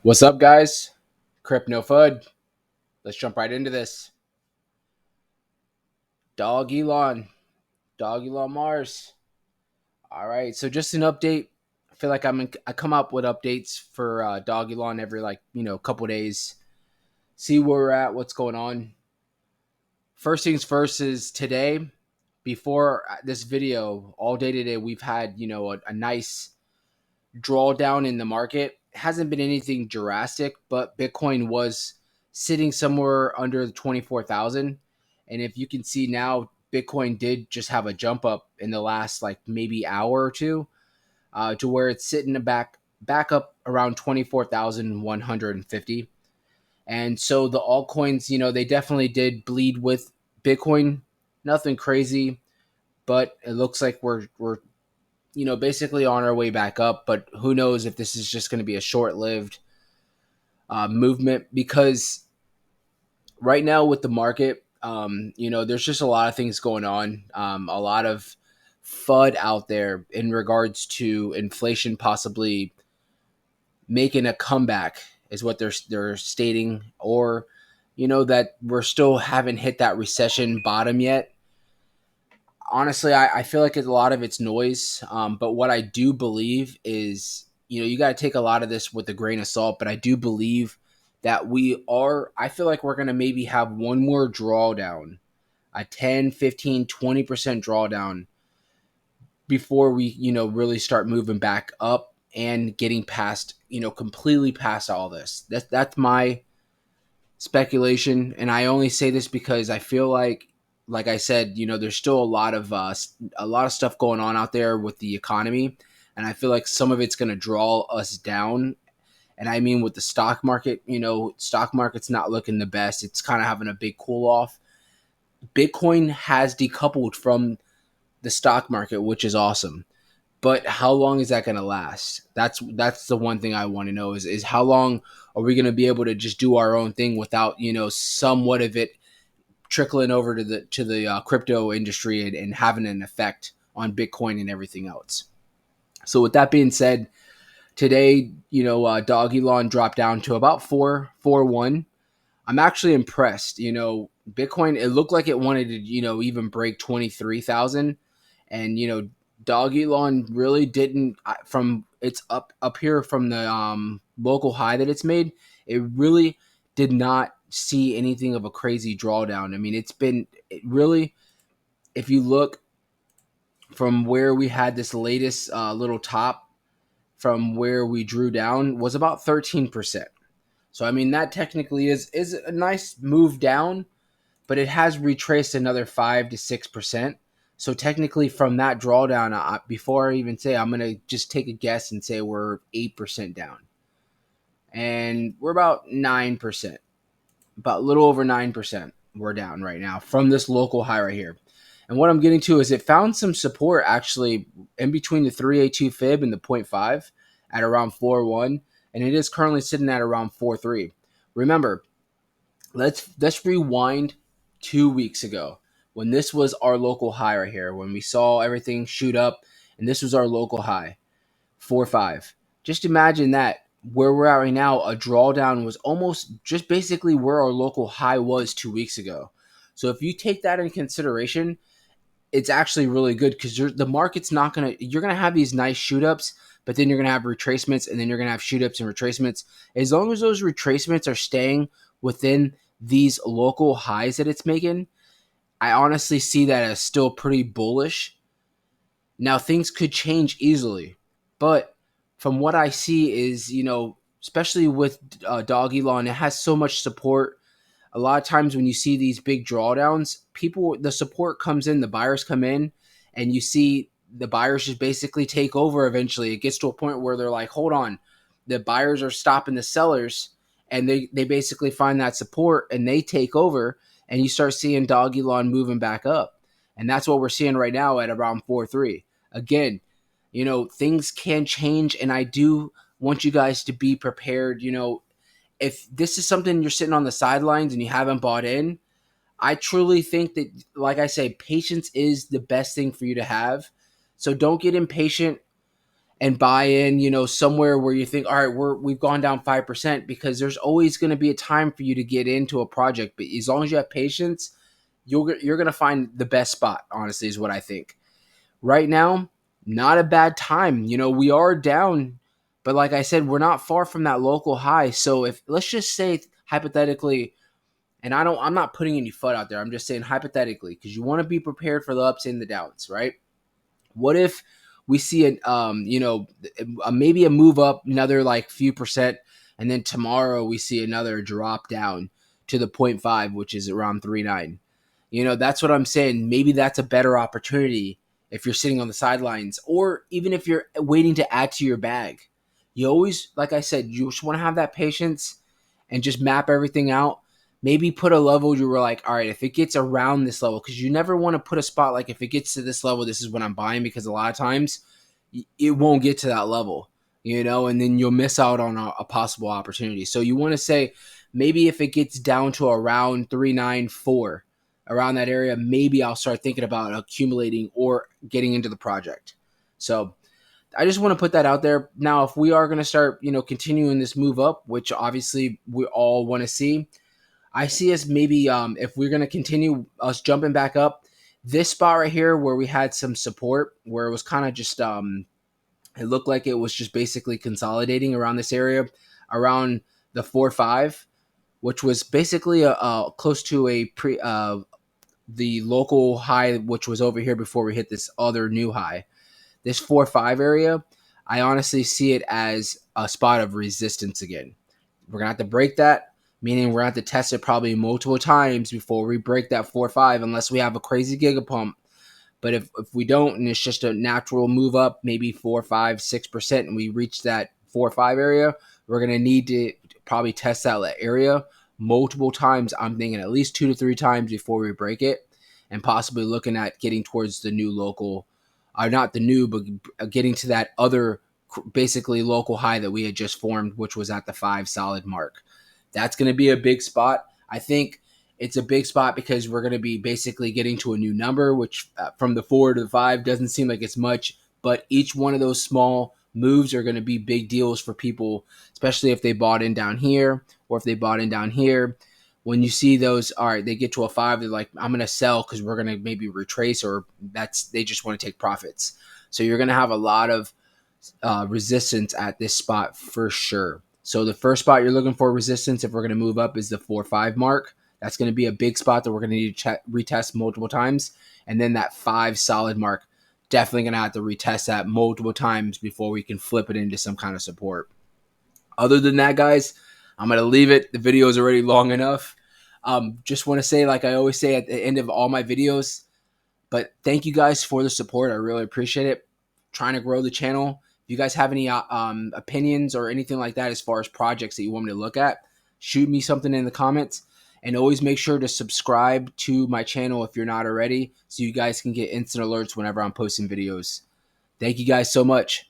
What's up, guys? Crip No Fud. Let's jump right into this. Dog Elon. Dog Elon Mars. All right. So just an update. I feel like I come up with updates for Dog Elon every couple days. See where we're at, what's going on. First things first is today. Before this video, all day today, we've had a nice drawdown in the market. It hasn't been anything drastic, but Bitcoin was sitting somewhere under the 24,000. And if you can see now, Bitcoin did just have a jump up in the last like maybe hour or two, to where it's sitting back up around 24,150. And so the altcoins, they definitely did bleed with Bitcoin. Nothing crazy, but it looks like we're basically on our way back up. But who knows if this is just going to be a short-lived movement, because right now with the market, there's just a lot of things going on, a lot of FUD out there in regards to inflation possibly making a comeback, is what they're stating, or that we're still haven't hit that recession bottom yet. Honestly, I feel like a lot of it's noise. But what I do believe is, you got to take a lot of this with a grain of salt. But I do believe that I feel like we're going to maybe have one more drawdown, a 10, 15, 20% drawdown before we, really start moving back up and getting past, completely past all this. That's my speculation. And I only say this because I feel like I said, there's still a lot of stuff going on out there with the economy, and I feel like some of it's going to draw us down. And I mean, with the stock market, stock market's not looking the best. It's kind of having a big cool off. Bitcoin has decoupled from the stock market, which is awesome. But how long is that going to last? That's the one thing I want to know is how long are we going to be able to just do our own thing without, somewhat of it trickling over to the crypto industry and having an effect on Bitcoin and everything else. So with that being said, today, Dog Elon dropped down to about 441. I'm actually impressed. Bitcoin, it looked like it wanted to, even break 23,000, and Dog Elon really didn't. From it's up here from the local high that it's made, it really did not see anything of a crazy drawdown. I mean, it really, if you look from where we had this latest little top, from where we drew down, was about 13%. So I mean, that technically is a nice move down, but it has retraced another 5 to 6%. So technically, from that drawdown, before I even say, I'm gonna just take a guess and say we're 8% down, and we're about 9%, about a little over 9%. We're down right now from this local high right here. And what I'm getting to is it found some support actually in between the 382 fib and the point 0.5 at around 4.1, and it is currently sitting at around 4.3. Remember, let's rewind 2 weeks ago when this was our local high right here, when we saw everything shoot up, and this was our local high, 4.5. Just imagine that where we're at right now, a drawdown was almost just basically where our local high was 2 weeks ago. So if you take that in consideration, it's actually really good, because the market's not you're gonna have these nice shoot ups, but then you're gonna have retracements, and then you're gonna have shoot ups and retracements. As long as those retracements are staying within these local highs that it's making, I honestly see that as still pretty bullish. Now things could change easily, but from what I see is, especially with Dog Elon, it has so much support. A lot of times when you see these big drawdowns, the support comes in, the buyers come in, and you see the buyers just basically take over eventually. It gets to a point where they're like, hold on, the buyers are stopping the sellers, and they basically find that support and they take over, and you start seeing Dog Elon moving back up. And that's what we're seeing right now at around 4.3. Again, things can change, and I do want you guys to be prepared. If this is something you're sitting on the sidelines and you haven't bought in, I truly think that, like I say, patience is the best thing for you to have. So don't get impatient. and buy in, somewhere where you think, all right, we've gone down 5%, because there's always going to be a time for you to get into a project. But as long as you have patience, you're going to find the best spot, honestly, is what I think. Right now, not a bad time. We are down, but like I said, we're not far from that local high. So if, let's just say hypothetically, and I'm not putting any FUD out there, I'm just saying hypothetically, because you want to be prepared for the ups and the downs, right? What if we see maybe a move up another like few percent, and then tomorrow we see another drop down to the point 0.5, which is around 3.9. That's what I'm saying. Maybe that's a better opportunity if you're sitting on the sidelines, or even if you're waiting to add to your bag. You always, like I said, you just want to have that patience and just map everything out. Maybe put a level you were like, all right, if it gets around this level, because you never want to put a spot like, if it gets to this level, this is when I'm buying, because a lot of times it won't get to that level, and then you'll miss out on a possible opportunity. So you want to say, maybe if it gets down to around 394, around that area, maybe I'll start thinking about accumulating or getting into the project. So I just want to put that out there. Now, if we are going to start, continuing this move up, which obviously we all want to see, I see us maybe, if we're going to continue us jumping back up, this spot right here where we had some support, where it was kind of just, it looked like it was just basically consolidating around this area, around the 4.5, which was basically close to the local high, which was over here before we hit this other new high. This 4.5 area, I honestly see it as a spot of resistance again. We're going to have to break that, meaning we're going to have to test it probably multiple times before we break that 4.5, unless we have a crazy gigapump. But if we don't, and it's just a natural move up, maybe 4, 5, 6%, and we reach that 4.5 area, we're going to need to probably test that area multiple times. I'm thinking at least 2 to 3 times before we break it, and possibly looking at getting towards the new local, or not the new, but getting to that other basically local high that we had just formed, which was at the 5 solid mark. That's going to be a big spot. I think it's a big spot because we're going to be basically getting to a new number, which from the 4 to the 5 doesn't seem like it's much, but each one of those small moves are going to be big deals for people, especially if they bought in down here or if they bought in down here. When you see those, all right, they get to a 5, they're like, I'm going to sell because we're going to maybe retrace, or they just want to take profits. So you're going to have a lot of resistance at this spot for sure. So the first spot you're looking for resistance, if we're going to move up, is the 4.5 mark. That's going to be a big spot that we're going to need to retest multiple times. And then that 5 solid mark, definitely going to have to retest that multiple times before we can flip it into some kind of support. Other than that, guys, I'm going to leave it. The video is already long enough. Just want to say, like I always say at the end of all my videos, but thank you guys for the support. I really appreciate it. Trying to grow the channel. If you guys have any opinions or anything like that as far as projects that you want me to look at, shoot me something in the comments. And always make sure to subscribe to my channel if you're not already, so you guys can get instant alerts whenever I'm posting videos. Thank you guys so much.